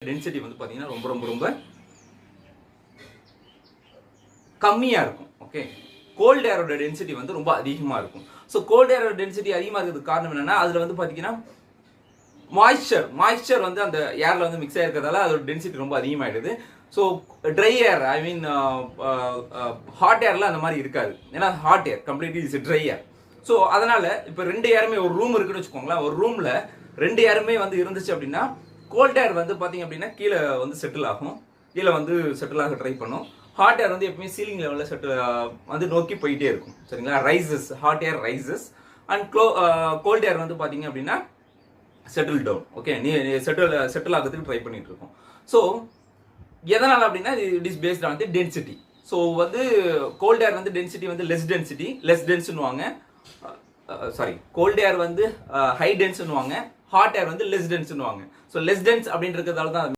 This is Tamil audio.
டென்சிட்டி வந்து பார்த்தீங்கன்னா ரொம்ப ரொம்ப ரொம்ப கம்மியாக இருக்கும். ஓகே, கோல்ட் ஏரோட டென்சிட்டி வந்து ரொம்ப அதிகமாக இருக்கும். ஸோ கோல்ட் ஏரோட டென்சிட்டி அதிகமாக இருக்கிறதுக்கு காரணம் என்னன்னா, அதில் வந்து பார்த்தீங்கன்னா மாய்ஸ்சர் வந்து அந்த ஏரில் வந்து மிக்ஸ் ஆகிருக்கிறதால அதோட டென்சிட்டி ரொம்ப அதிகமாகிடுது. ஸோ ட்ரை ஏர், ஐ மீன் ஹாட் ஏரில் அந்த மாதிரி இருக்காது. ஏன்னா hot air completely is try air. So அதனால இப்போ 2 ஏருமே ஒரு ரூம் இருக்குன்னு வச்சுக்கோங்களேன். ஒரு ரூமில் 2 ஏருமே வந்து இருந்துச்சு அப்படின்னா, கோல்ட் ஏர் வந்து பார்த்தீங்க அப்படின்னா கீழே வந்து செட்டில் ஆகும், கீழே வந்து செட்டில் ஆக ட்ரை பண்ணும். ஹாட் ஏர் வந்து எப்பவுமே சீலிங் லெவலில் செட்டில் வந்து நோக்கி போயிட்டே இருக்கும். சரிங்களா, rises, hot air rises and cold air வந்து பார்த்தீங்க அப்படின்னா செட்டில் டவுன். ஓகே, நீ செட்டில் ஆகிறதுக்கு ட்ரை பண்ணிட்டு இருக்கோம். ஸோ எதனால் அப்படின்னா it is based on the density. So வந்து கோல்ட் ஏர் வந்து டென்சிட்டி வந்து லெஸ் டென்ஸ்னுவாங்க. சாரி, கோல்ட் ஏர் வந்து ஹை டென்ஸ்னுவாங்க, ஹாட் ஏர் வந்து லெஸ் டென்ஸ்னுவாங்க. ஸோ லெஸ் டென்ஸ் அப்படின்றதால தான்